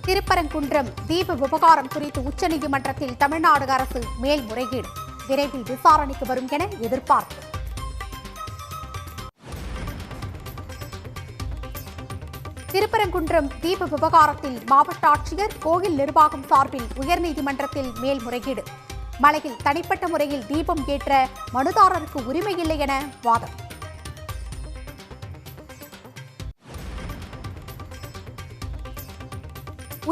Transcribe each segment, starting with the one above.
திருப்பரங்குன்றம் தீப விவகாரம் குறித்து உச்சநீதிமன்றத்தில் தமிழ்நாடு அரசு மேல்முறையீடு விரைவில் விசாரணைக்கு வரும் என எதிர்பார்ப்பு. திருப்பரங்குன்றம் தீப விவகாரத்தில் மாவட்ட ஆட்சியர் கோயில் நிர்வாகம் சார்பில் உயர்நீதிமன்றத்தில் மேல்முறையீடு. மலையில் தனிப்பட்ட முறையில் தீபம் ஏற்ற மனுதாரருக்கு உரிமையில்லை என வாதம்.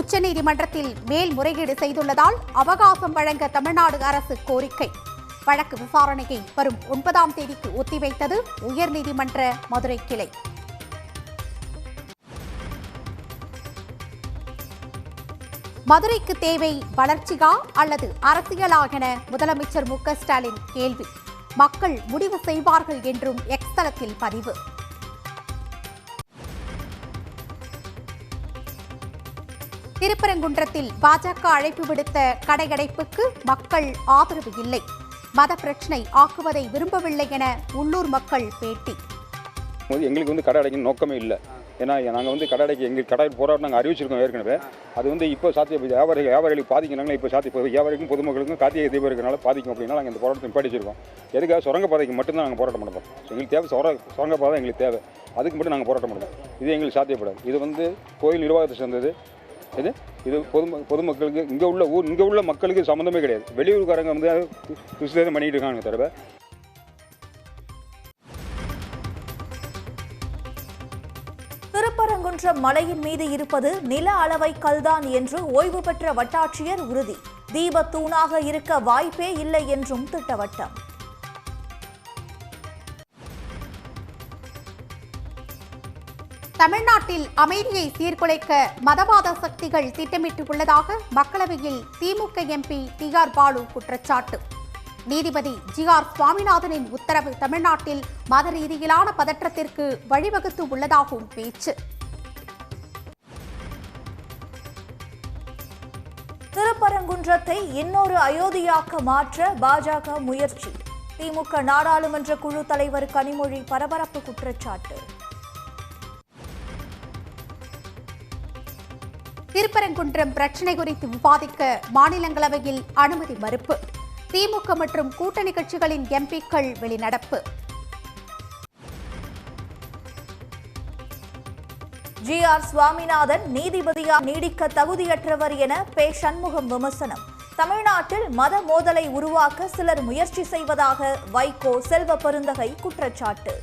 உச்சநீதிமன்றத்தில் மேல்முறையீடு செய்துள்ளதால் அவகாசம் வழங்க தமிழ்நாடு அரசு கோரிக்கை. வழக்கு விசாரணையை வரும் 9ஆம் தேதிக்கு ஒத்திவைத்தது உயர்நீதிமன்ற மதுரை கிளை. மதுரைக்கு தேவை வளர்ச்சியா அல்லது அரசியலா என முதலமைச்சர் மு.க.ஸ்டாலின் கேள்வி. மக்கள் முடிவு செய்வார்கள் என்றும் எக்ஸ் தளத்தில் பதிவு. திருப்பரங்குன்றத்தில் பாஜக அழைப்பு விடுத்த கடையடைப்புக்கு மக்கள் ஆதரவு இல்லை. மத பிரச்சினை ஆக்குவதை விரும்பவில்லை என உள்ளூர் மக்கள் பேட்டி. எங்களுக்கு கடை அடைக்கணும் நோக்கமே இல்லை. ஏன்னா நாங்கள் கடை அடைக்க எங்கள் கடை போராட்டம் நாங்கள் அறிவிச்சிருக்கோம் ஏற்கனவே. அது இப்போ சாத்தியம் வியாபாரிகளுக்கு பாதிக்கிறாங்களா, இப்போ சாத்தியம் வியாபாரிக்கும் பொதுமக்களுக்கும் கார்த்திகை தீபம் இருக்கிறனால பாதிக்கும் அப்படின்னா நாங்கள் இந்த போராட்டத்தை நிப்பாட்டிச்சிருக்கோம். எதுக்காக சுரங்கப்பாதைக்கு மட்டும்தான் நாங்கள் போராட்டம் பண்ணுறோம். எங்களுக்கு தேவை சுரங்கப்பாதை எங்களுக்கு தேவை. அதுக்கு மட்டும் நாங்கள் போராட்டம் பண்ணுறோம். இது எங்களுக்கு சாத்தியப்படாது. இது கோயில் நிர்வாகத்தை சேர்ந்தது. இது பொதுமக்களுக்கு இங்கே உள்ள மக்களுக்கு சம்மந்தமே கிடையாது. வெளியூர்காரங்க கிறிஸ்தவம் பண்ணிட்டு இருக்காங்க தவிர. திருப்பரங்குன்றம் மலையின் மீது இருப்பது நில அளவை கல்தான் என்று ஓய்வு பெற்ற வட்டாட்சியர் உறுதி. தீபத்தூணாக இருக்க வாய்ப்பே இல்லை என்றும் திட்டவட்டம். தமிழ்நாட்டில் அமைதியை சீர்குலைக்க மதவாத சக்திகள் திட்டமிட்டுள்ளதாக மக்களவையில் திமுக எம்பி டி.ஆர். பாலு குற்றச்சாட்டு. நீதிபதி ஜி.ஆர். சுவாமிநாதனின் உத்தரவு தமிழ்நாட்டில் மத ரீதியிலான பதற்றத்திற்கு வழிவகுத்து உள்ளதாகவும் பேச்சு. திருப்பரங்குன்றத்தை இன்னொரு அயோத்தியாக்க மாற்ற பாஜக முயற்சி. திமுக நாடாளுமன்ற குழு தலைவர் கனிமொழி பரபரப்பு குற்றச்சாட்டு. திருப்பரங்குன்றம் பிரச்சினை குறித்து விவாதிக்க மாநிலங்களவையில் அனுமதி மறுப்பு. திமுக மற்றும் கூட்டணி கட்சிகளின் எம்பிக்கள் வெளிநடப்பு. ஜி.ஆர். சுவாமிநாதன் நீதிபதியாக நீடிக்க தகுதியற்றவர் என பே. சண்முகம் விமர்சனம். தமிழ்நாட்டில் மத மோதலை உருவாக்க சிலர் முயற்சி செய்வதாக வைகோ செல்வ பெருந்தகை குற்றச்சாட்டு.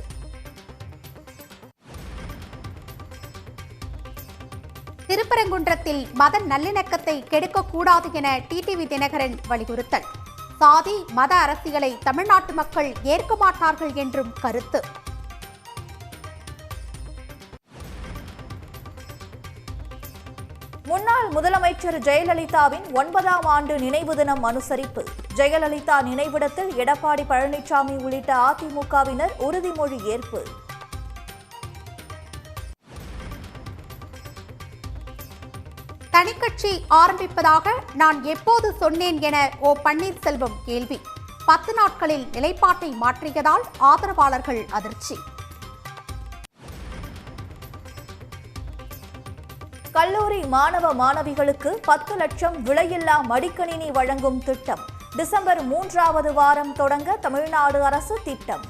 திருப்பரங்குன்றத்தில் மத நல்லிணக்கத்தை கெடுக்கக்கூடாது என டிடிவி தினகரன் வலியுறுத்தல். சாதி மத அரசியலை தமிழ்நாட்டு மக்கள் ஏற்க மாட்டார்கள் என்றும் கருத்து. முன்னாள் முதலமைச்சர் ஜெயலலிதாவின் 9ஆம் ஆண்டு நினைவு தினம் அனுசரிப்பு. ஜெயலலிதா நினைவிடத்தில் எடப்பாடி பழனிசாமி உள்ளிட்ட அதிமுகவினர் உறுதிமொழி ஏற்பு. தனிக்கட்சி ஆரம்பிப்பதாக நான் எப்போது சொன்னேன் என ஓ. பன்னீர்செல்வம் கேள்வி. 10 நாட்களில் நிலைப்பாட்டை மாற்றியதால் ஆதரவாளர்கள் அதிர்ச்சி. கல்லூரி மாணவ மாணவிகளுக்கு 10 லட்சம் விலையில்லா மடிக்கணினி வழங்கும் திட்டம். டிசம்பர் 3வது வாரம் தொடங்க தமிழ்நாடு அரசு திட்டம்.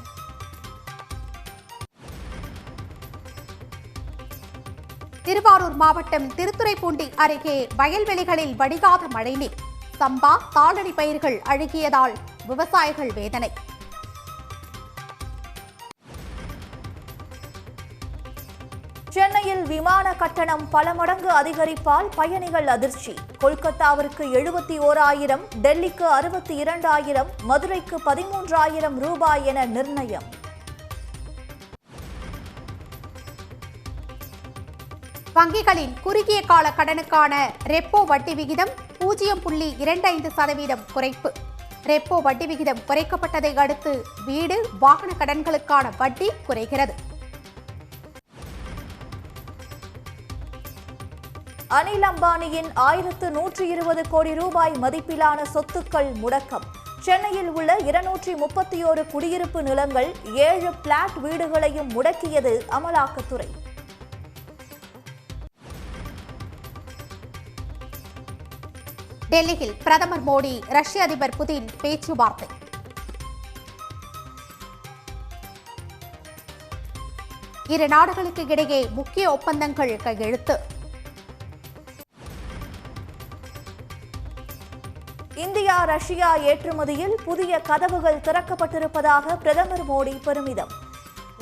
திருவாரூர் மாவட்டம் திருத்துறைப்பூண்டி அருகே வயல்வெளிகளில் வடிகாத மழைநீர். சம்பா தாளடி பயிர்கள் அழுகியதால் விவசாயிகள் வேதனை. சென்னையில் விமான கட்டணம் பல மடங்கு அதிகரிப்பால் பயணிகள் அதிர்ச்சி. கொல்கத்தாவிற்கு 71,000, டெல்லிக்கு 62,000, மதுரைக்கு 13,000 ரூபாய் என நிர்ணயம். வங்கிகளின் குறுகிய கால கடனுக்கான ரெப்போ வட்டி விகிதம் 0.25% குறைப்பு. ரெப்போ வட்டி விகிதம் குறைக்கப்பட்டதை அடுத்து வீடு வாகன கடன்களுக்கான வட்டி குறைகிறது. அனில் அம்பானியின் 1120 கோடி ரூபாய் மதிப்பிலான சொத்துக்கள் முடக்கம். சென்னையில் உள்ள 231 குடியிருப்பு நிலங்கள் 7 பிளாட் வீடுகளையும் முடக்கியது அமலாக்கத்துறை. டெல்லியில் பிரதமர் மோடி ரஷ்ய அதிபர் புதின் பேச்சுவார்த்தை. இரு நாடுகளுக்கு இடையே முக்கிய ஒப்பந்தங்கள் கையெழுத்து. இந்தியா ரஷ்யா ஏற்றுமதியில் புதிய கதவுகள் திறக்கப்பட்டிருப்பதாக பிரதமர் மோடி பெருமிதம்.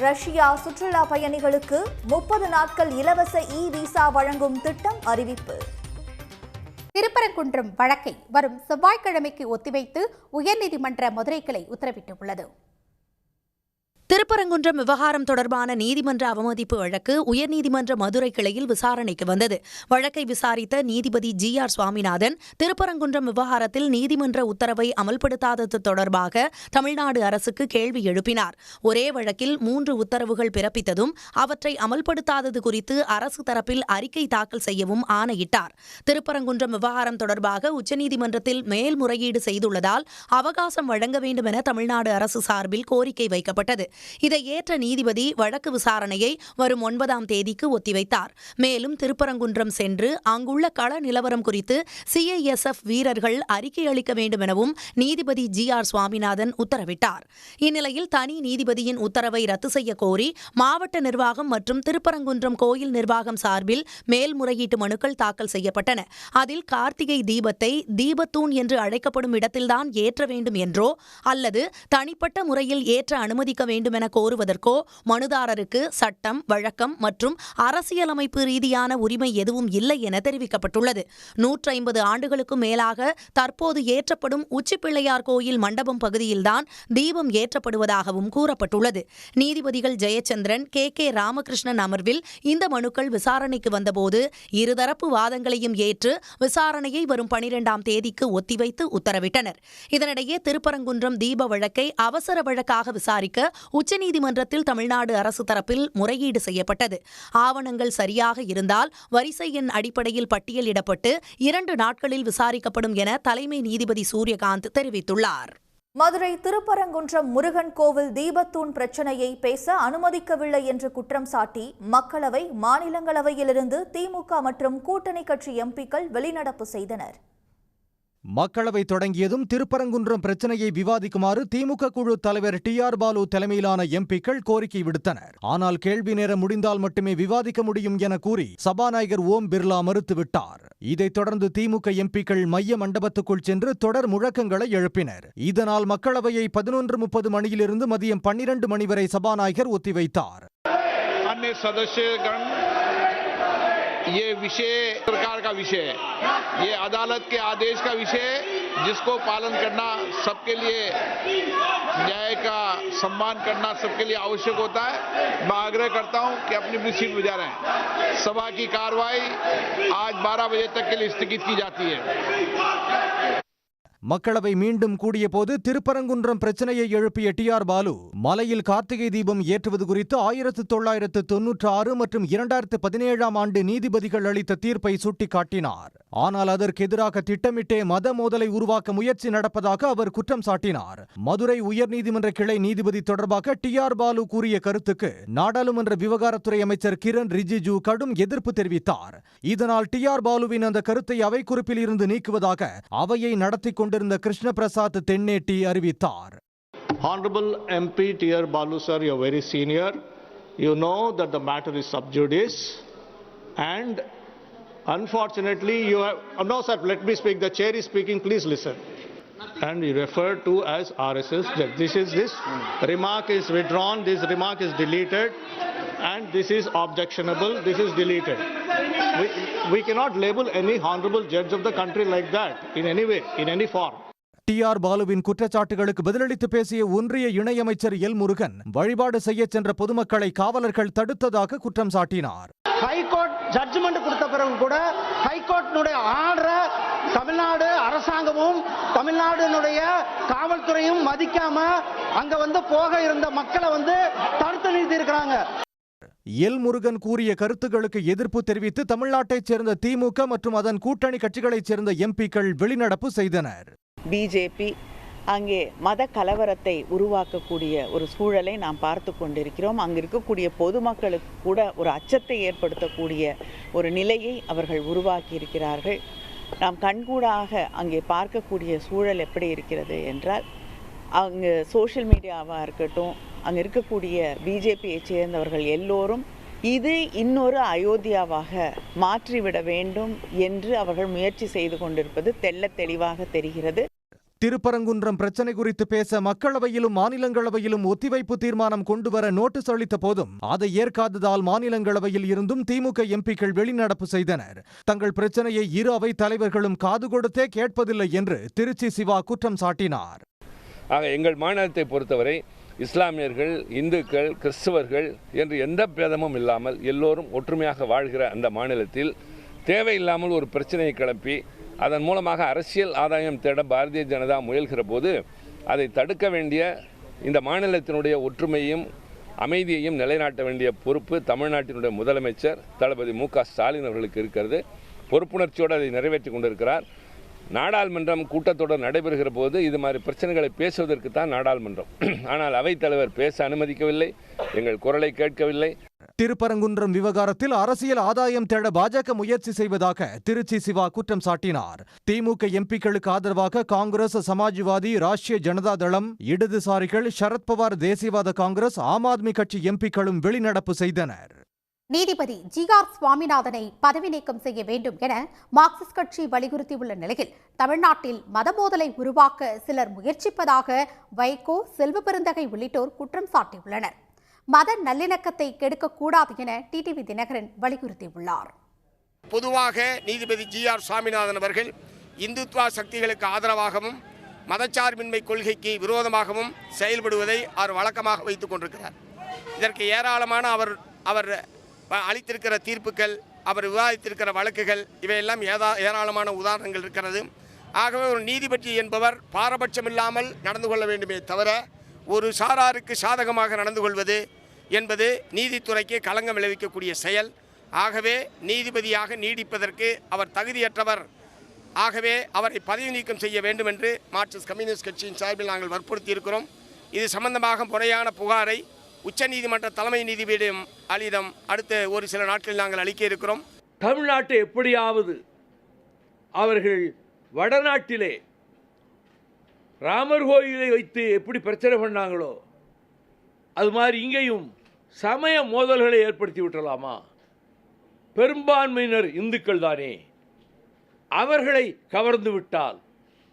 ரஷ்யா சுற்றுலா பயணிகளுக்கு 30 நாட்கள் இலவச விசா வழங்கும் திட்டம் அறிவிப்பு. திருப்பரங்குன்றம் வழக்கை வரும் செவ்வாய்க்கிழமைக்கு ஒத்திவைத்து உயர்நீதிமன்ற மதுரை கிளை உத்தரவிட்டுள்ளது. திருப்பரங்குன்றம் விவகாரம் தொடர்பான நீதிமன்ற அவமதிப்பு வழக்கு உயர்நீதிமன்ற மதுரை கிளையில் விசாரணைக்கு வந்தது. வழக்கை விசாரித்த நீதிபதி GR சுவாமிநாதன் திருப்பரங்குன்றம் விவகாரத்தில் நீதிமன்ற உத்தரவை அமல்படுத்தாதது தொடர்பாக தமிழ்நாடு அரசுக்கு கேள்வி எழுப்பினார். ஒரே வழக்கில் 3 உத்தரவுகள் பிறப்பித்ததும் அவற்றை அமல்படுத்தாதது குறித்து அரசு தரப்பில் அறிக்கை தாக்கல் செய்யவும் ஆணையிட்டார். திருப்பரங்குன்றம் விவகாரம் தொடர்பாக உச்சநீதிமன்றத்தில் மேல்முறையீடு செய்துள்ளதால் அவகாசம் வழங்க வேண்டும் என தமிழ்நாடு அரசு சார்பில் கோரிக்கை வைக்கப்பட்டது. இதை ஏற்ற நீதிபதி வழக்கு விசாரணையை வரும் 9ஆம் தேதிக்கு ஒத்திவைத்தார். மேலும் திருப்பரங்குன்றம் சென்று அங்குள்ள கள நிலவரம் குறித்து CISF வீரர்கள் அறிக்கை அளிக்க வேண்டும் எனவும் நீதிபதி GR சுவாமிநாதன் உத்தரவிட்டார். இந்நிலையில் தனி நீதிபதியின் உத்தரவை ரத்து செய்ய கோரி மாவட்ட நிர்வாகம் மற்றும் திருப்பரங்குன்றம் கோயில் நிர்வாகம் சார்பில் மேல்முறையீட்டு மனுக்கள் தாக்கல் செய்யப்பட்டன. அதில் கார்த்திகை தீபத்தை தீபத்தூண் என்று அழைக்கப்படும் இடத்தில்தான் ஏற்ற வேண்டும் என்றோ அல்லது தனிப்பட்ட முறையில் ஏற்ற அனுமதிக்க வேண்டும் என கோருவதற்கோ மனுதாரருக்கு சட்டம், வழக்கம் மற்றும் அரசியலமைப்பு ரீதியான உரிமை எதுவும் இல்லை என தெரிவிக்கப்பட்டுள்ளது. 150 ஆண்டுகளுக்கும் மேலாக தற்போது ஏற்றப்படும் உச்சிப்பிள்ளையார் கோயில் மண்டபம் பகுதியில்தான் தீபம் ஏற்றப்படுவதாகவும் கூறப்பட்டுள்ளது. நீதிபதிகள் ஜெயச்சந்திரன், KK ராமகிருஷ்ணன் அமர்வில் இந்த மனுக்கள் விசாரணைக்கு வந்தபோது இருதரப்பு வாதங்களையும் ஏற்று விசாரணையை வரும் 12ஆம் தேதிக்கு ஒத்திவைத்து உத்தரவிட்டனர். இதனிடையே திருப்பரங்குன்றம் தீப வழக்கை அவசர வழக்காக விசாரிக்க உச்சநீதிமன்றத்தில் தமிழ்நாடு அரசு தரப்பில் முறையீடு செய்யப்பட்டது. ஆவணங்கள் சரியாக இருந்தால் வரிசை எண் அடிப்படையில் பட்டியலிடப்பட்டு 2 நாட்களில் விசாரிக்கப்படும் என தலைமை நீதிபதி சூரியகாந்த் தெரிவித்துள்ளார். மதுரை திருப்பரங்குன்றம் முருகன் கோவில் தீபத்தூண் பிரச்சனையை பேச அனுமதிக்கவில்லை என்று குற்றம் சாட்டி மக்களவை, மாநிலங்களவையிலிருந்து திமுக மற்றும் கூட்டணி கட்சி MPக்கள் வெளிநடப்பு செய்தனர். மக்களவை தொடங்கியதும் திருப்பரங்குன்றம் பிரச்சனையை விவாதிக்குமாறு திமுக குழு தலைவர் TR பாலு தலைமையிலான MPக்கள் கோரிக்கை விடுத்தனர். ஆனால் கேள்வி நேரம் முடிந்தால் மட்டுமே விவாதிக்க முடியும் என கூறி சபாநாயகர் ஓம் பிர்லா மறுத்துவிட்டார். இதைத் தொடர்ந்து திமுக MPக்கள் மைய மண்டபத்துக்குள் சென்று தொடர் முழக்கங்களை எழுப்பினர். இதனால் மக்களவையை 11:30 மணியிலிருந்து மதியம் 12 மணி வரை சபாநாயகர் ஒத்திவைத்தார். ये विषय सरकार का विषय है, ये अदालत के आदेश का विषय है, जिसको पालन करना सबके लिए, न्याय का सम्मान करना सबके लिए आवश्यक होता है। मैं आग्रह करता हूं कि अपनी अपनी सीट पर जा रहे हैं। सभा की कार्रवाई आज 12 बजे तक के लिए स्थगित की जाती है. மக்களவை மீண்டும் கூடிய போது திருப்பரங்குன்றம் பிரச்சனையை எழுப்பிய TR பாலு மலையில் கார்த்திகை தீபம் ஏற்றுவது குறித்து 1996 மற்றும் 2017ஆம் ஆண்டு நீதிபதிகள் அளித்த தீர்ப்பை சுட்டிக்காட்டினார். ஆனால் அதற்கு எதிராக திட்டமிட்டே மத மோதலை உருவாக்க முயற்சி நடப்பதாக அவர் குற்றம் சாட்டினார். மதுரை உயர்நீதிமன்ற கிளை நீதிபதி தொடர்பாக TR பாலு கூறிய கருத்துக்கு நாடாளுமன்ற விவகாரத்துறை அமைச்சர் கிரண் ரிஜிஜு கடும் எதிர்ப்பு தெரிவித்தார். இதனால் TR பாலுவின் அந்த கருத்தை அவை குறிப்பில் இருந்து நீக்குவதாக அவையை நடத்தி கொண்டிருந்த கிருஷ்ண பிரசாத் தென்னேட்டி அறிவித்தார். Honorable MP TR Balu sir, you are very senior. You know that the matter is sub judice and unfortunately you have no sir, let me speak, the chair is speaking, please listen. And you refer to as RSS that this remark is withdrawn, this remark is deleted and this is objectionable, this is deleted. We cannot label any honorable judge of the country like that in any way, in any form. TR பாலுவின் குற்றச்சாட்டுகளுக்கு பதிலளித்து பேசிய ஒன்றிய இணையமைச்சர் L Murugan வழிபாடு செய்ய சென்ற பொதுமக்களை காவலர்கள் தடுத்ததாக குற்றம் சாட்டினார். ஹைகோர்ட் ஜட்ஜ்மெண்ட் கொடுத்த பிறகு கூட ஹைகோர்ட்டினுடைய ஆர்டரை தமிழ்நாடு அரசாங்கமும் தமிழ்நாடுனுடைய காவல்துறையும் மதிக்காம அங்க போக இருந்த மக்களை தடுத்து நிறுத்தி இருக்கிறாங்க. எல் முருகன் கூறிய கருத்துக்களுக்கு எதிர்ப்பு தெரிவித்து தமிழ்நாட்டைச் சேர்ந்த திமுக மற்றும் அதன் கூட்டணி கட்சிகளைச் சேர்ந்த MPக்கள் வெளிநடப்பு செய்தனர். பிஜேபி அங்கே மத கலவரத்தை உருவாக்கக்கூடிய ஒரு சூழலை நாம் பார்த்து கொண்டிருக்கிறோம். அங்கு இருக்கக்கூடிய பொதுமக்களுக்கு கூட ஒரு அச்சத்தை ஏற்படுத்தக்கூடிய ஒரு நிலையை அவர்கள் உருவாக்கி இருக்கிறார்கள். நாம் கண்கூடாக அங்கே பார்க்கக்கூடிய சூழல் எப்படி இருக்கிறது என்றால், அங்கே சோஷியல் மீடியாவாக இருக்கட்டும், அங்கே இருக்கக்கூடிய பிஜேபியை சேர்ந்தவர்கள் எல்லோரும் இது இன்னொரு அயோத்தியாவாக மாற்றிவிட வேண்டும் என்று அவர்கள் முயற்சி செய்து கொண்டிருப்பது தெள்ளத் தெளிவாக தெரிகிறது. திருப்பரங்குன்றம் பிரச்சனை குறித்து பேச மக்களவையிலும் மாநிலங்களவையிலும் ஒத்திவைப்பு தீர்மானம் கொண்டுவர நோட்டீஸ் அளித்த போதும் அதை ஏற்காததால் மாநிலங்களவையில் இருந்தும் திமுக எம்பிக்கள் வெளிநடப்பு செய்தனர். தங்கள் பிரச்சனையை இரு அவை தலைவர்களும் காது கொடுத்தே கேட்பதில்லை என்று திருச்சி சிவா குற்றம் சாட்டினார். ஆக எங்கள் மாநிலத்தை பொறுத்தவரை இஸ்லாமியர்கள், இந்துக்கள், கிறிஸ்தவர்கள் என்று எந்த பேதமும் இல்லாமல் எல்லோரும் ஒற்றுமையாக வாழ்கிற அந்த மாநிலத்தில் தேவையில்லாமல் ஒரு பிரச்சனையை கிளப்பி அதன் மூலமாக அரசியல் ஆதாயம் தேட பாரதிய ஜனதா முயல்கிற போது அதை தடுக்க வேண்டிய, இந்த மாநிலத்தினுடைய ஒற்றுமையும் அமைதியையும் நிலைநாட்ட வேண்டிய பொறுப்பு தமிழ்நாட்டினுடைய முதலமைச்சர் தளபதி மு.க. ஸ்டாலின் அவர்களுக்கு இருக்கிறது. பொறுப்புணர்ச்சியோடு அதை நிறைவேற்றி கொண்டிருக்கிறார். நாடாளுமன்றம் கூட்டத்தொடர் நடைபெறுகிற போது இது மாதிரி பிரச்சனைகளை பேசுவதற்கு தான் நாடாளுமன்றம். ஆனால் அவைத்தலைவர் பேச அனுமதிக்கவில்லை, எங்கள் குரலை கேட்கவில்லை. திருப்பரங்குன்றம் விவகாரத்தில் அரசியல் ஆதாயம் தேட பாஜக முயற்சி செய்வதாக திருச்சி சிவா குற்றம் சாட்டினார். திமுக எம்பிக்களுக்கு ஆதரவாக காங்கிரஸ், சமாஜ்வாதி, ராஷ்டிரிய ஜனதா தளம், இடதுசாரிகள், சரத்பவார் தேசியவாத காங்கிரஸ், ஆம் ஆத்மி கட்சி எம்பிக்களும் வெளிநடப்பு செய்தனர். நீதிபதி ஜி.ஆர். சுவாமிநாதனை பதவி நீக்கம் செய்ய வேண்டும் என மார்க்சிஸ்ட் கட்சி வலியுறுத்தியுள்ள நிலையில் தமிழ்நாட்டில் மதமோதலை உருவாக்க சிலர் முயற்சிப்பதாக வைகோ, செல்வ பெருந்தகை உள்ளிட்டோர் குற்றம் சாட்டியுள்ளனர். மத நல்லிணக்கத்தை கெடுக்கக்கூடாது என டிடிவி தினகரன் வலியுறுத்தியுள்ளார். பொதுவாக நீதிபதி ஜி.ஆர். சுவாமிநாதன் அவர்கள் இந்துத்வா சக்திகளுக்கு ஆதரவாகவும் மதச்சார்பின்மை கொள்கைக்கு விரோதமாகவும் செயல்படுவதை அவர் வழக்கமாக வைத்துக் கொண்டிருக்கிறார். இதற்கு ஏராளமான அவர் அளித்திருக்கிற தீர்ப்புகள், அவர் விவாதித்திருக்கிற வழக்குகள், இவையெல்லாம் ஏராளமான உதாரணங்கள் இருக்கிறது. ஆகவே ஒரு நீதிபதி என்பவர் பாரபட்சமில்லாமல் நடந்து கொள்ள வேண்டுமே தவிர ஒரு சாராருக்கு சாதகமாக நடந்து கொள்வது என்பது நீதித்துறைக்கு களங்கம் விளைவிக்கக்கூடிய செயல். ஆகவே நீதிபதியாக நீடிப்பதற்கு அவர் தகுதியற்றவர். ஆகவே அவரை பதவி நீக்கம் செய்ய வேண்டும் என்று மார்க்சிஸ்ட் கம்யூனிஸ்ட் கட்சியின் சார்பில் நாங்கள் வற்புறுத்தி இருக்கிறோம். இது சம்பந்தமாக முறையான புகாரை உச்சநீதிமன்ற தலைமை நீதிபதியிடம் அடுத்த ஒரு சில நாட்களில் நாங்கள் அளிக்க இருக்கிறோம். தமிழ்நாட்டை எப்படியாவது அவர்கள் வடநாட்டிலே ராமர் கோயிலை வைத்து எப்படி பிரச்சனை பண்ணாங்களோ அது மாதிரி இங்கேயும் சமய மோதல்களை ஏற்படுத்தி விட்டலாமா? பெரும்பான்மையினர் இந்துக்கள் தானே, அவர்களை கவர்ந்து விட்டால்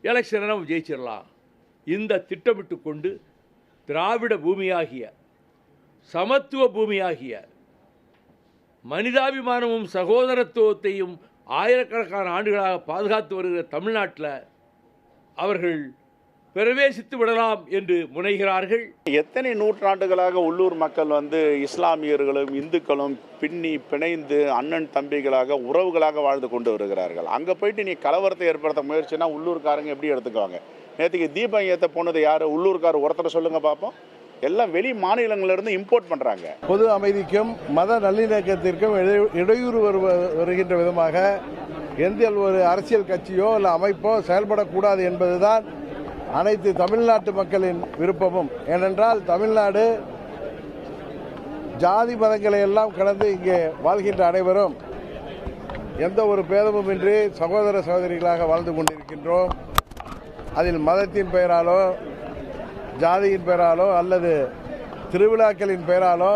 எலெக்ஷனை நம்ம ஜெயிச்சிடலாம். இந்த திட்டமிட்டு கொண்டு திராவிட பூமியாகிய, சமத்துவ பூமியாகிய, மனிதாபிமானமும் சகோதரத்துவத்தையும் ஆயிரக்கணக்கான ஆண்டுகளாக பாதுகாத்து வருகிற தமிழ்நாட்டில் அவர்கள் பிரவேசித்து விடலாம் என்று முனைகிறார்கள். எத்தனை நூற்றாண்டுகளாக உள்ளூர் மக்கள் இஸ்லாமியர்களும் இந்துக்களும் பிணைந்து அண்ணன் தம்பிகளாக உறவுகளாக வாழ்ந்து கொண்டு வருகிறார்கள். அங்கே போயிட்டு நீ கலவரத்தை ஏற்படுத்த முயற்சினா உள்ளூர்காரங்க எப்படி எடுத்துக்குவாங்க? நேற்றுக்கு தீபம் ஏற்ற போனது யார்? உள்ளூர்கார் ஒருத்தரை சொல்லுங்க பார்ப்போம். எல்லாம் வெளி மாநிலங்களிலிருந்து இம்போர்ட் பண்ணுறாங்க. பொது அமைதிக்கும் மத நல்லிணக்கத்திற்கும் இடையூறு வருகின்ற விதமாக எந்த ஒரு அரசியல் கட்சியோ இல்லை அமைப்போ செயல்படக்கூடாது என்பதுதான் அனைத்து தமிழ்நாட்டு மக்களின் விருப்பமும். ஏனென்றால் தமிழ்நாடு ஜாதி மதங்களை எல்லாம் கடந்து இங்கே வாழ்கின்ற அனைவரும் எந்த ஒரு பேதமும் இன்றி சகோதர சகோதரிகளாக வாழ்ந்து கொண்டிருக்கின்றோம். அதில் மதத்தின் பெயராலோ, ஜாதியின் பெயராலோ அல்லது திருவிழாக்களின் பெயராலோ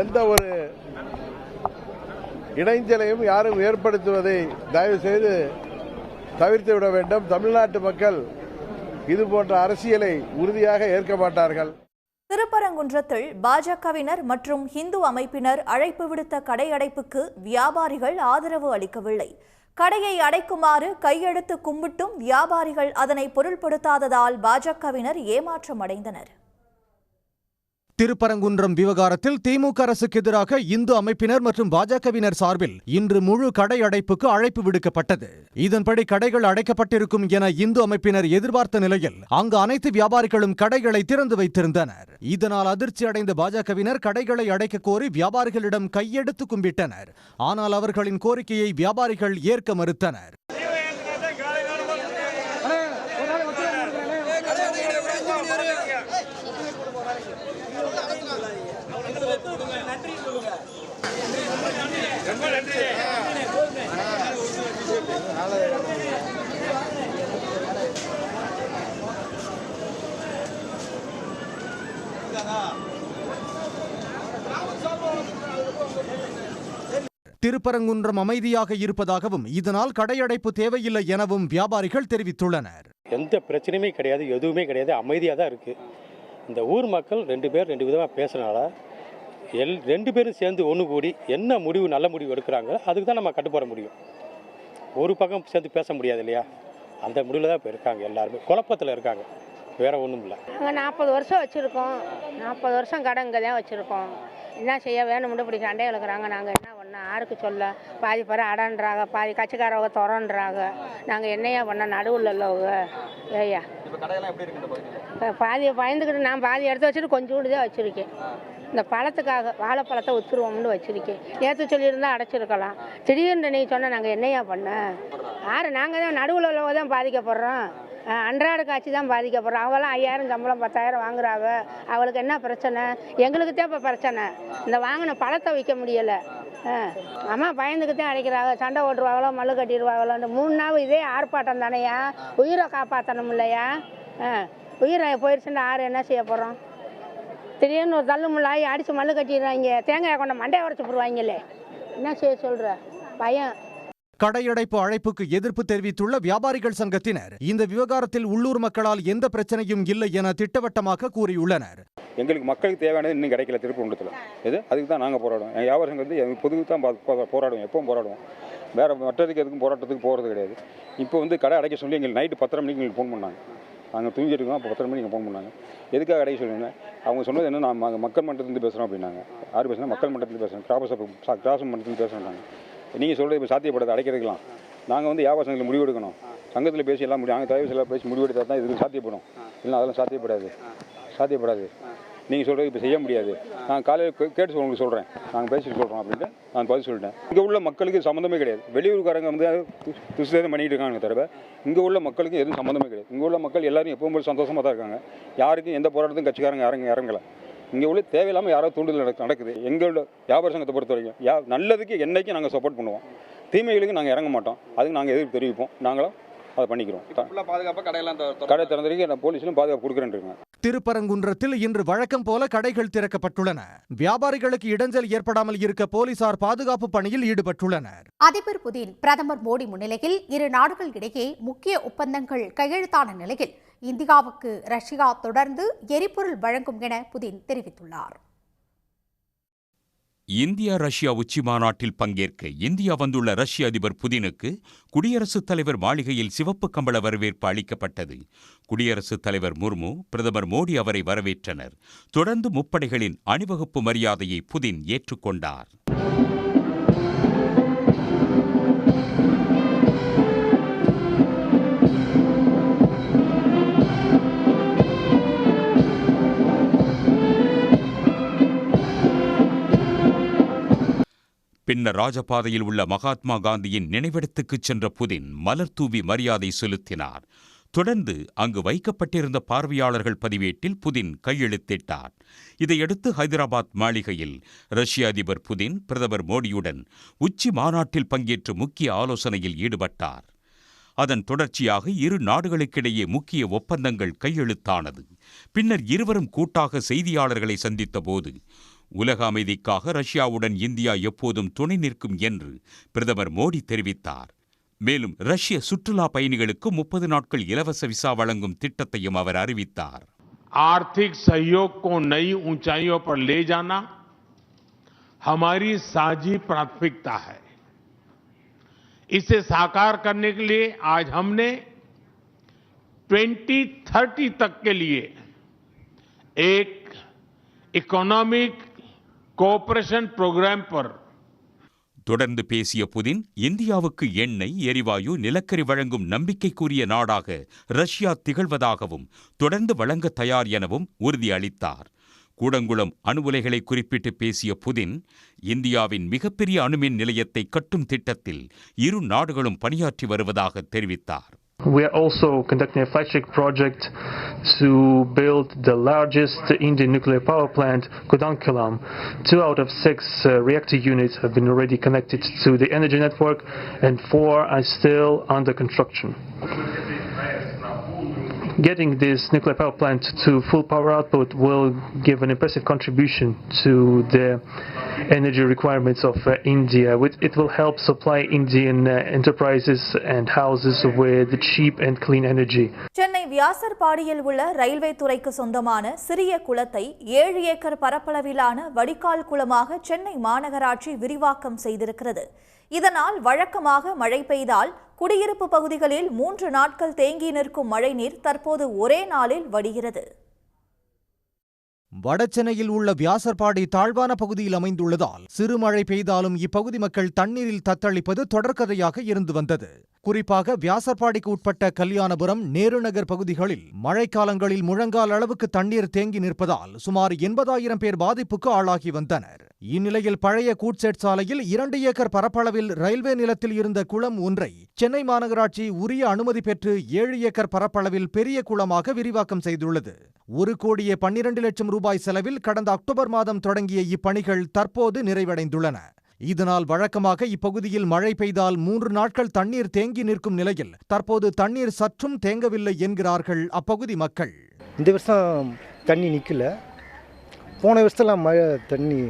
எந்த ஒரு இடைஞ்சலையும் யாரும் ஏற்படுத்துவதை தயவு செய்து தவிர்த்து விட வேண்டும். தமிழ்நாட்டு மக்கள் இது போன்ற அரசியலை உறுதியாக ஏற்க மாட்டார்கள். திருப்பரங்குன்றத்தில் பாஜகவினர் மற்றும் இந்து அமைப்பினர் அழைப்பு விடுத்த கடை அடைப்புக்கு வியாபாரிகள் ஆதரவு அளிக்கவில்லை. கடையை அடைக்குமாறு கையெழுத்து கும்பிட்டும் வியாபாரிகள் அதனை பொருள்படுத்தாததால் பாஜகவினர் ஏமாற்றம் அடைந்தனர். திருப்பரங்குன்றம் விவகாரத்தில் திமுக அரசுக்கு எதிராக இந்து அமைப்பினர் மற்றும் பாஜகவினர் சார்பில் இன்று முழு கடை அடைப்புக்கு அழைப்பு விடுக்கப்பட்டது. இதன்படி கடைகள் அடைக்கப்பட்டிருக்கும் என இந்து அமைப்பினர் எதிர்பார்த்த நிலையில் அங்கு அனைத்து வியாபாரிகளும் கடைகளை திறந்து வைத்திருந்தனர். இதனால் அதிர்ச்சி அடைந்த பாஜகவினர் கடைகளை அடைக்க கோரி வியாபாரிகளிடம் கையெடுத்து கும்பிட்டனர். ஆனால் அவர்களின் கோரிக்கையை வியாபாரிகள் ஏற்க மறுத்தனர். திருப்பரங்குன்றம் அமைதியாக இருப்பதாகவும் இதனால் கடையடைப்பு தேவையில்லை எனவும் வியாபாரிகள் தெரிவித்துள்ளனர். எந்த பிரச்சனையுமே கிடையாது, எதுவுமே கிடையாது, அமைதியாக தான் இருக்குது. இந்த ஊர் மக்கள் ரெண்டு விதமாக பேசுறதுனால ரெண்டு பேரும் சேர்ந்து ஒன்று கூடி என்ன முடிவு நல்ல முடிவு எடுக்கிறாங்க அதுக்கு தான் நம்ம கட்டுப்பட முடியும். ஒரு பக்கம் சேர்ந்து பேச முடியாது இல்லையா? அந்த முடிவில் தான் இப்போ இருக்காங்க, எல்லாருமே குழப்பத்தில் இருக்காங்க, வேற ஒன்றும் இல்லை. நாங்கள் 40 வருஷம் வச்சுருக்கோம், 40 வருஷம் கடை இங்கே தான் வச்சுருக்கோம். என்ன செய்ய வேணும்னு இப்படி சண்டை இழுக்கிறாங்க. நாங்கள் என்ன பண்ணோம், யாருக்கு சொல்ல? பாதி பேர் அடன்றாங்க, பாதி கட்சிக்காரவங்க துறன்றாங்க. நாங்கள் என்னையா பண்ண நடுவில் உள்ளவங்க ஏய்யா பாதி பயந்துக்கிட்டு நான் பாதி எடுத்து வச்சுட்டு கொஞ்சோண்டு தான் வச்சுருக்கேன். இந்த பழத்துக்காக வாழைப்பழத்தை உத்துருவோம்னு வச்சுருக்கேன். நேற்று சொல்லியிருந்தால் அடைச்சிருக்கலாம். திடீர்னு நீ சொன்னால் நாங்கள் என்னையா பண்ண? யார்? நாங்கள் தான் நடுவில் உள்ளவங்க தான் பாதிக்கப்படுறோம். அன்றாட காட்சி தான் பாதிக்கப்படுறோம். அவங்களாம் 5000 சம்பளம் 10,000 வாங்குறாங்க. அவளுக்கு என்ன பிரச்சனை? எங்களுக்கு தான் இப்போ பிரச்சனை. இந்த வாங்கின பழத்தை விற்க முடியலை. அம்மா பயந்துக்கிட்டே அடைக்கிறாங்க. சண்டை ஓட்டுருவாங்களோ மல்லு கட்டிடுவாங்களோ. இந்த 3 நாள் இதே ஆர்ப்பாட்டம் தானேயா? உயிரை காப்பாற்றணும் இல்லையா? உயிரை போயிடுச்சுன்னா யார் என்ன செய்ய போகிறோம்? திடீர்னு ஒரு தள்ளு முள்ளாகி அடித்து மல்லு கட்டிடுறாங்க. தேங்காய் கொண்ட மண்டையை உடச்சி போடுவாங்களே. என்ன செய்ய சொல்கிற? பயம். கடையடைப்பு அழைப்புக்கு எதிர்ப்பு தெரிவித்துள்ள வியாபாரிகள் சங்கத்தினர் இந்த விவகாரத்தில் உள்ளூர் மக்களால் எந்த பிரச்சனையும் இல்லை என திட்டவட்டமாக கூறியுள்ளனர். எங்களுக்கு மக்களுக்கு தேவையானது இன்னும் கிடைக்கல திருப்பரங்குன்றத்தில். அதுக்கு தான் நாங்கள் போராடுவோம். எங்கள் வியாபார சங்கத்து பொதுவுக்கு தான் போராடுவோம், எப்பவும் போராடுவோம். வேறு மற்றதுக்கு எதுக்கும் போராட்டத்துக்கு போகிறது கிடையாது. இப்போ கடை அடைக்க சொல்லி எங்களுக்கு நைட்டு 10:30 மணிக்கு எங்களுக்கு ஃபோன் பண்ணாங்க. நாங்கள் தூங்கிட்டு அப்போ 10:30 மணிக்கு ஃபோன் பண்ணாங்க. எதுக்காக அடைய சொல்லுங்க? அவங்க சொன்னது என்ன, நாங்கள் மக்கள் மன்றத்துலேருந்து பேசுகிறோம் அப்படின்னாங்க. யார் பேசுனா? மக்கள் மன்றத்தில் பேசுகிறோம், கிராஸ் மன்றத்தில் பேசுகிறாங்க. நீங்கள் சொல்கிறது இப்போ சாத்தியப்படாது அடைக்கிறதுக்கலாம். நாங்கள் வியாபார சங்கத்தில் முடிவெடுக்கணும், சங்கத்தில் பேசி எல்லாம் முடியும். நாங்கள் தலைவர் எல்லாம் பேசி முடிவெடுத்தால் தான் இதுக்கு சாத்தியப்படும். இல்லை அதெல்லாம் சாத்தியப்படாது. நீங்கள் சொல்கிறது இப்போ செய்ய முடியாது. நான் காலையில் கேட்டு உங்களுக்கு சொல்கிறேன், நாங்கள் பேசிட்டு சொல்கிறோம் அப்படின்ட்டு நான் பதில் சொல்லிட்டேன். இங்கே உள்ள மக்களுக்கு சம்மந்தமே கிடையாது. வெளியூருக்காரங்க துஷ்டேதம் பண்ணிட்டு இருக்காங்க தவிர இங்கே உள்ள மக்களுக்கு எதுவும் சம்மந்தமே கிடையாது. இங்கே உள்ள மக்கள் எல்லாரும் எப்பவும் போல சந்தோஷமாக தான் இருக்காங்க. யாருக்கும் எந்த போராட்டத்துக்கும் கட்சிக்காரங்க இறங்கலை. இங்கே உள்ள தேவையில்லாமல் யாரோ தூண்டுதல் நடக்குது. எங்களோட வியாபார சங்கத்தை பொறுத்த வரைக்கும் நல்லதுக்கு என்னைக்கும் நாங்கள் சப்போர்ட் பண்ணுவோம், தீமைகளுக்கு நாங்கள் இறங்க மாட்டோம். அதுக்கு நாங்கள் எதிர்ப்பு தெரிவிப்போம், நாங்களும் அதை பண்ணிக்கிறோம். கடை திறந்தவரைக்கும் போலீஸ்லையும் பாதுகாப்பு கொடுக்குறேன். திருப்பரங்குன்றத்தில் இன்று வழக்கம் போல கடைகள் திறக்கப்பட்டுள்ளன. வியாபாரிகளுக்கு இடைஞ்சல் ஏற்படாமல் இருக்க போலீசார் பாதுகாப்பு பணியில் ஈடுபட்டுள்ளனர். அதிபர் புதின் பிரதமர் மோடி முன்னிலையில் இரு நாடுகள் இடையே முக்கிய ஒப்பந்தங்கள் கையெழுத்தான நிலையில் இந்தியாவுக்கு ரஷ்யா தொடர்ந்து எரிபொருள் வழங்கும் என புதின் தெரிவித்துள்ளார். இந்தியா ரஷ்யா உச்சி மாநாட்டில் பங்கேற்க இந்தியா வந்துள்ள ரஷ்ய அதிபர் புதினுக்கு குடியரசுத் தலைவர் மாளிகையில் சிவப்பு கம்பள வரவேற்பு அளிக்கப்பட்டது. குடியரசுத் தலைவர் முர்மு, பிரதமர் மோடி அவரை வரவேற்றனர். தொடர்ந்து முப்படைகளின் அணிவகுப்பு மரியாதையை புதின் ஏற்றுக்கொண்டார். பின்னர் ராஜபாதையில் உள்ள மகாத்மா காந்தியின் நினைவிடத்துக்கு சென்ற புதின் மலர் தூவி மரியாதை செலுத்தினார். தொடர்ந்து அங்கு வைக்கப்பட்டிருந்த பார்வையாளர்கள் பதிவேட்டில் புதின் கையெழுத்திட்டார். இதையடுத்து ஹைதராபாத் மாளிகையில் ரஷ்ய அதிபர் புதின் பிரதமர் மோடியுடன் உச்சி மாநாட்டில் பங்கேற்று முக்கிய ஆலோசனையில் ஈடுபட்டார். அதன் தொடர்ச்சியாக இரு நாடுகளுக்கிடையே முக்கிய ஒப்பந்தங்கள் கையெழுத்தானது. பின்னர் இருவரும் கூட்டாக செய்தியாளர்களை சந்தித்த போது உலக அமைதிக்காக ரஷ்யாவுடன் இந்தியா எப்போதும் துணை நிற்கும் என்று பிரதமர் மோடி தெரிவித்தார். மேலும் ரஷ்ய சுற்றுலா பயணிகளுக்கு 30 நாட்கள் இலவச விசா வழங்கும் திட்டத்தையும் அவர் அறிவித்தார். आर्थिक सहयोग को नई ऊंचाइयों पर ले जाना हमारी साझी प्राथमिकता है. इसे साकार करने के लिए आज हमने 2030 तक के लिए एक इकोनॉमिक கோஆபரேஷன் புரோகிராம் पर தொடர்ந்து பேசிய புதின் இந்தியாவுக்கு எண்ணெய், எரிவாயு, நிலக்கரி வழங்கும் நம்பிக்கைக்குரிய நாடாக ரஷ்யா திகழ்வதாகவும் தொடர்ந்து வழங்க தயார் எனவும் உறுதியளித்தார். கூடங்குளம் அணு உலைகளை குறிப்பிட்டு பேசிய புதின் இந்தியாவின் மிகப்பெரிய அணுமின் நிலையத்தை கட்டும் திட்டத்தில் இரு நாடுகளும் பணியாற்றி வருவதாக தெரிவித்தார். We are also conducting a flagship project to build the largest Indian nuclear power plant, Kudankulam. 2 out of 6 reactor units have been already connected to the energy network and 4 are still under construction. getting this nuclear power plant to full power output will give an impressive contribution to the energy requirements of India. It will help supply Indian enterprises and houses with cheap and clean energy. Chennai வியாசர்பாடியில் உள்ள railway துறைக்கு சொந்தமான சிறிய குளத்தை 7 acre பரப்பளவிலான வடிகால் குளமாக சென்னை மாநகராட்சி விரிவாக்கம் செய்திருக்கிறது. இதனால் வழக்கமாக மழை பெய்தால் குடியிருப்பு பகுதிகளில் 3 நாட்கள் தேங்கி நிற்கும் மழைநீர் தற்போது ஒரே நாளில் வடிகிறது. வடசென்னையில் உள்ள வியாசர்பாடி தாழ்வான பகுதியில் அமைந்துள்ளதால் சிறு மழை பெய்தாலும் இப்பகுதி மக்கள் தண்ணீரில் தத்தளிப்பது தொடர்கதையாக இருந்து வந்தது. குறிப்பாக வியாசர்பாடிக்கு உட்பட்ட கல்யாணபுரம், நேருநகர் பகுதிகளில் மழைக்காலங்களில் முழங்கால் அளவுக்கு தண்ணீர் தேங்கி நிற்பதால் சுமார் 80,000 பேர் பாதிப்புக்கு ஆளாகி வந்தனர். இந்நிலையில் பழைய கூட்செட் சாலையில் 2 ஏக்கர் பரப்பளவில் ரயில்வே நிலத்தில் இருந்த குளம் ஒன்றை சென்னை மாநகராட்சி உரிய அனுமதி பெற்று 7 ஏக்கர் பரப்பளவில் பெரிய குளமாக விரிவாக்கம் செய்துள்ளது. 1,12,00,000 ரூபாய் செலவில் கடந்த அக்டோபர் மாதம் தொடங்கிய இப்பணிகள் தற்போது நிறைவடைந்துள்ளன. இதனால் வழக்கமாக இப்பகுதியில் மழை பெய்தால் 3 நாட்கள் தண்ணீர் தேங்கி நிற்கும் நிலையில் தற்போது தண்ணீர் சற்றும் தேங்கவில்லை என்கிறார்கள் அப்பகுதி மக்கள். இந்த வருஷம் தண்ணி நிற்கல, போன வருஷத்தில் மழை தண்ணி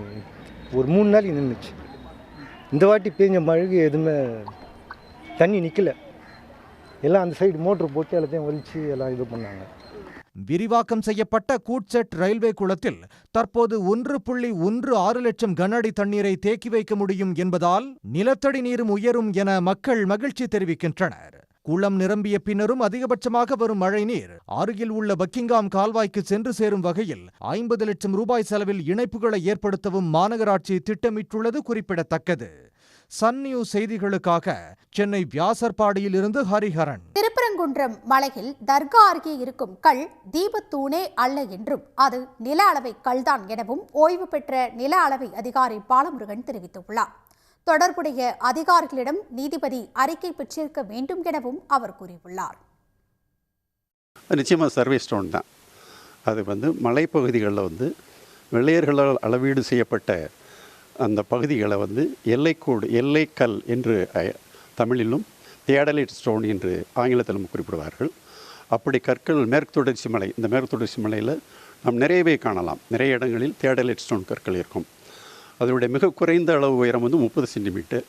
ஒரு 3 நாளைக்கு நின்றுச்சு. இந்த வாட்டி பெஞ்ச மழைக்கு எதுவுமே தண்ணி நிற்கல. எல்லாம் அந்த சைடு மோட்ரு போட்டு எல்லாத்தையும் வலிச்சு எல்லாம் இது பண்ணாங்க. விரிவாக்கம் செய்யப்பட்ட கூட்செட் ரயில்வே குளத்தில் தற்போது 1.16 லட்சம் கன அடி தண்ணீரை தேக்கி வைக்க முடியும் என்பதால் நிலத்தடி நீரும் உயரும் என மக்கள் மகிழ்ச்சி தெரிவிக்கின்றனர். குளம் நிரம்பிய பின்னரும் அதிகபட்சமாக வரும் மழைநீர் அருகில் உள்ள பக்கிங்காம் கால்வாய்க்கு சென்று சேரும் வகையில் 50 லட்சம் ரூபாய் செலவில் இணைப்புகளை ஏற்படுத்தவும் மாநகராட்சி திட்டமிட்டுள்ளது குறிப்பிடத்தக்கது. சன் நியூஸ் செய்திகளுக்காக சென்னை வியாசர்பாடியில் இருந்து ஹரிஹரன். திருப்பரங்குன்றம் மலையில் தர்கா அருகே இருக்கும் கல் தீபத்தூணே அல்ல என்றும் அது நில அளவை கல்தான் எனவும் ஓய்வு பெற்ற நில அளவை அதிகாரி பாலமுருகன் தெரிவித்துள்ளார். தொடர்புடைய அதிகாரிகளிடம் நீதிபதி அறிக்கை பெற்றிருக்க வேண்டும் எனவும் அவர் கூறியுள்ளார். நிச்சயமாக சர்வே ஸ்டோன் தான். அது மலைப்பகுதிகளில் வெள்ளையர்களால் அளவீடு செய்யப்பட்ட அந்த பகுதிகளை எல்லைக்கோடு, எல்லைக்கல் என்று தமிழிலும் தியாடலைட் ஸ்டோன் என்று ஆங்கிலத்திலும் குறிப்பிடுவார்கள். அப்படி கற்கள் மேற்கு தொடர்ச்சி மலை, இந்த மேற்கு தொடர்ச்சி மலையில் நாம் நிறையவே காணலாம். நிறைய இடங்களில் தியாடலைட் ஸ்டோன் கற்கள் இருக்கும். அதனுடைய மிக குறைந்த அளவு உயரம் 30 சென்டிமீட்டர்,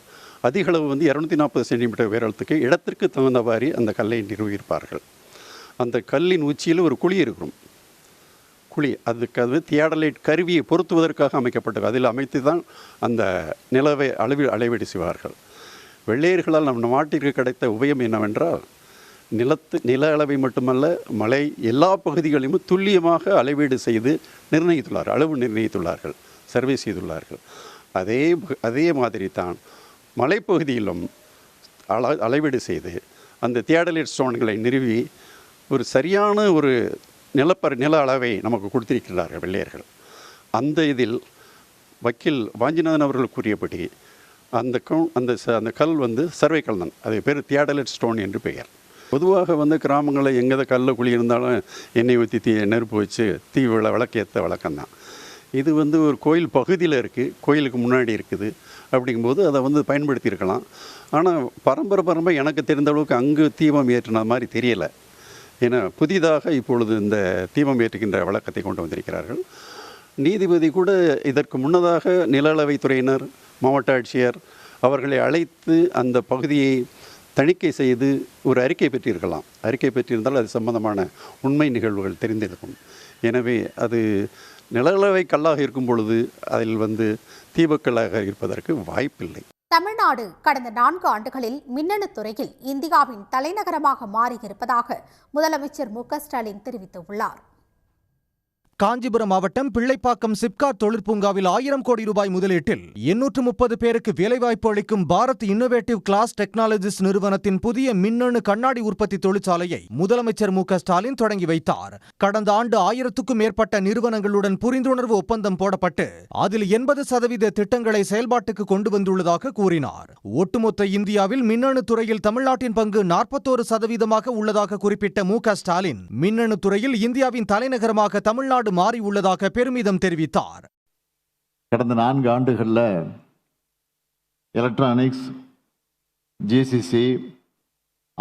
அதிக அளவு 240 சென்டிமீட்டர் உயரத்துக்கு இடத்திற்கு தகுந்தவாறு அந்த கல்லை நிறுவியிருப்பார்கள். அந்த கல்லின் உச்சியில் ஒரு குழி இருக்கும். குழி அது தியாடலைட் கருவியை பொருத்துவதற்காக அமைக்கப்பட்டது. அதில் அமைத்து தான் அந்த நிலவை அளவீடு செய்வார்கள். வெள்ளையர்களால் நம் நாட்டிற்கு கிடைத்த உபயம் என்னவென்றால், நில அளவை மட்டுமல்ல, மலை எல்லா பகுதிகளையும் துல்லியமாக அளவீடு செய்து அளவு நிர்ணயித்துள்ளார்கள், சர்வே செய்துள்ளார்கள். அதே மாதிரி தான் மலைப்பகுதியிலும் அளவீடு செய்து அந்த தியாடலைட் ஸ்டோன்களை நிறுவி ஒரு சரியான ஒரு நில அளவை நமக்கு கொடுத்திருக்கிறார்கள் வெள்ளையர்கள். அந்த இதில் வக்கீல் வாஞ்சிநாதன் அவர்கள் கூறியபடி அந்த கல் சர்வே கல் தான். அது பேர் தியாடலைட் ஸ்டோன் என்று பெயர். பொதுவாக கிராமங்களில் எங்கே கல்ல குழி இருந்தாலும் எண்ணெய் ஊற்றி நெருப்பு வச்சு விளக்கேற்ற வழக்கம்தான். இது ஒரு கோயில் பகுதியில் இருக்குது, கோயிலுக்கு முன்னாடி இருக்குது. அப்படிங்கும்போது அதை பயன்படுத்தியிருக்கலாம். ஆனால் பரம்பரை எனக்கு தெரிந்த அளவுக்கு அங்கு தீபம் ஏற்றின மாதிரி தெரியலை. ஏன்னா புதிதாக இப்பொழுது இந்த தீபம் ஏற்றுகின்ற வழக்கத்தை கொண்டு வந்திருக்கிறார்கள். நீதிபதி கூட இதற்கு முன்னதாக நில அளவைத்துறையினர், மாவட்ட ஆட்சியர் அவர்களை அழைத்து அந்த பகுதியை தணிக்கை செய்து ஒரு அறிக்கை பெற்றிருக்கலாம். அறிக்கை பெற்றிருந்தால் அது சம்பந்தமான உண்மை நிகழ்வுகள் தெரிந்திருக்கும். எனவே அது நில அளவை கல்லாக இருக்கும் பொழுது அதில் தீபக்கல்லாக இருப்பதற்கு வாய்ப்பில்லை. தமிழ்நாடு கடந்த 4 ஆண்டுகளில் மின்னணு துறையில் இந்தியாவின் தலைநகரமாக மாறியிருப்பதாக முதலமைச்சர் மு க ஸ்டாலின் தெரிவித்துள்ளார். காஞ்சிபுரம் மாவட்டம் பிள்ளைப்பாக்கம் சிப்காட் தொழிற்பூங்காவில் 1000 கோடி ரூபாய் முதலீட்டில் 830 பேருக்கு வேலைவாய்ப்பு அளிக்கும் பாரத் இன்னோவேட்டிவ் கிளாஸ் டெக்னாலஜிஸ் நிறுவனத்தின் புதிய மின்னணு கண்ணாடி உற்பத்தி தொழிற்சாலையை முதலமைச்சர் மு க ஸ்டாலின் தொடங்கி வைத்தார். கடந்த ஆண்டு 1000க்கும் மேற்பட்ட நிறுவனங்களுடன் புரிந்துணர்வு ஒப்பந்தம் போடப்பட்டு அதில் 80% திட்டங்களை செயல்பாட்டுக்கு கொண்டு வந்துள்ளதாக கூறினார். ஒட்டுமொத்த இந்தியாவில் மின்னணு துறையில் தமிழ்நாட்டின் பங்கு 41% உள்ளதாக குறிப்பிட்ட மு க ஸ்டாலின் மின்னணு துறையில் இந்தியாவின் தலைநகரமாக தமிழ்நாடு மாறி உள்ளதாக பெருமிதம் தெரிவித்தார். கடந்த 4 ஆண்டுகளில் எலக்ட்ரானிக்ஸ், ஜிசிசி,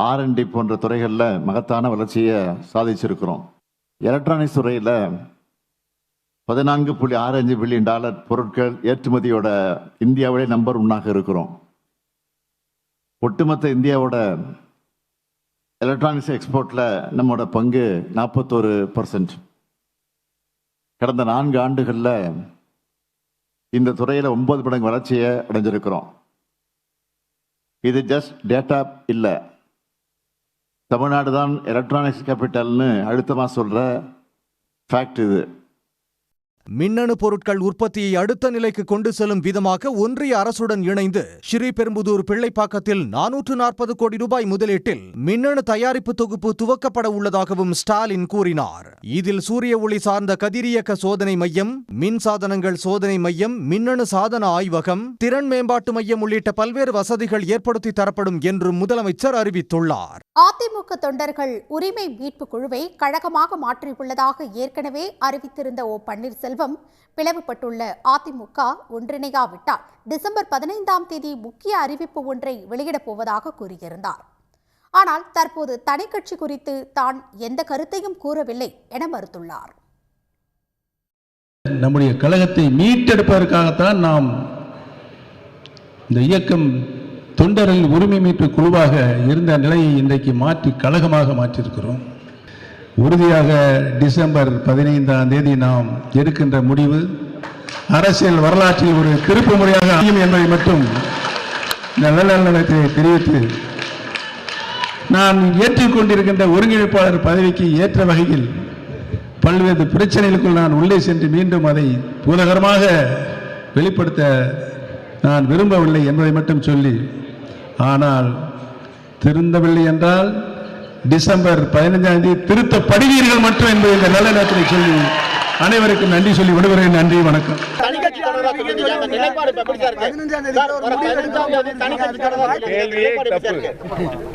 R&D போன்ற துறைகளில் மகத்தான வளர்ச்சியை சாதிச்சிருக்கிறோம். எலக்ட்ரானிக்ஸ் துறையில் $14.65 பில்லியன் பொருட்கள் ஏற்றுமதியோட இந்தியாவிலே நம்பர் 1 இருக்கிறோம். ஒட்டுமொத்த இந்தியாவோட எலக்ட்ரானிக்ஸ் எக்ஸ்போர்ட்டில் நம்மளோட பங்கு 41%. கடந்த 4 ஆண்டுகளில் இந்த துறையில் 9 மடங்கு வளர்ச்சியை அடைஞ்சிருக்கிறோம். இது ஜஸ்ட் டேட்டா இல்லை, தமிழ்நாடு தான் எலக்ட்ரானிக்ஸ் கேபிட்டல்னு அழுத்தமாக சொல்கிற ஃபேக்ட் இது. மின்னணு பொருட்கள் உற்பத்தியை அடுத்த நிலைக்கு கொண்டு செல்லும் விதமாக ஒன்றிய அரசுடன் இணைந்து ஸ்ரீபெரும்புதூர் பிள்ளைப்பாக்கத்தில் 440 கோடி ரூபாய் முதலீட்டில் மின்னணு தயாரிப்பு தொகுப்பு துவக்கப்பட உள்ளதாகவும் ஸ்டாலின் கூறினார். இதில் சூரிய ஒளி சார்ந்த கதிரியக்க சோதனை மையம், மின் சாதனங்கள் சோதனை மையம், மின்னணு சாதன ஆய்வகம், திறன் மேம்பாட்டு மையம் உள்ளிட்ட பல்வேறு வசதிகள் ஏற்படுத்தி தரப்படும் என்றும் முதலமைச்சர் அறிவித்துள்ளார். அதிமுக தொண்டர்கள் உரிமை மீட்பு குழுவை கழகமாக மாற்றியுள்ளதாக ஏற்கனவே அறிவித்திருந்த பன்னீர்செல்வம் பிளவுபட்டுள்ள அதிமுக ஒன்றிணையாவிட்டால் டிசம்பர் 15ஆம் தேதி முக்கிய அறிவிப்பு ஒன்றை வெளியிடப் போவதாக கூறியிருந்தார். ஆனால் தற்போது தனி கட்சி குறித்து தான் எந்த கருத்தையும் கூறவில்லை என மறுத்துள்ளார். நம்முடைய கழகத்தை மீட்டெடுப்பதற்காகத்தான் நாம் இந்த இயக்கம் தொண்டர்கள் உரிமை மீட்பு குழுவாக இருந்த நிலையை இன்றைக்கு மாற்றி கழகமாக மாற்றியிருக்கிறோம். உறுதியாக டிசம்பர் 15ஆம் தேதி நாம் எடுக்கின்ற முடிவு அரசியல் வரலாற்றில் ஒரு திருப்பு முறையாக அமையும் என்பதை மட்டும் நல்ல தெரிவித்து, நான் ஏற்றுக்கொண்டிருக்கின்ற ஒருங்கிணைப்பாளர் பதவிக்கு ஏற்ற வகையில் பல்வேறு பிரச்சனைகளுக்குள் நான் உள்ளே சென்று மீண்டும் அதை பூதகரமாக வெளிப்படுத்த நான் விரும்பவில்லை என்பதை மட்டும் சொல்லி, ஆனால் திருந்தவில்லை என்றால் டிசம்பர் 15ஆம் தேதி திருத்தப்படுவீர்கள் மட்டும் என்பதை இந்த நல்ல நேரத்தில் சொல்லி அனைவருக்கும் நன்றி சொல்லி விடுகிறேன். நன்றி, வணக்கம்.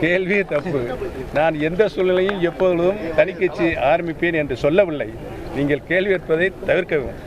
கேள்வியே தப்பு. நான் எந்த சூழ்நிலையும் எப்பொழுதும் தனி கட்சி ஆரம்பிப்பேன் என்று சொல்லவில்லை. நீங்கள் கேள்வி கேட்பதை தவிர்க்கவும்.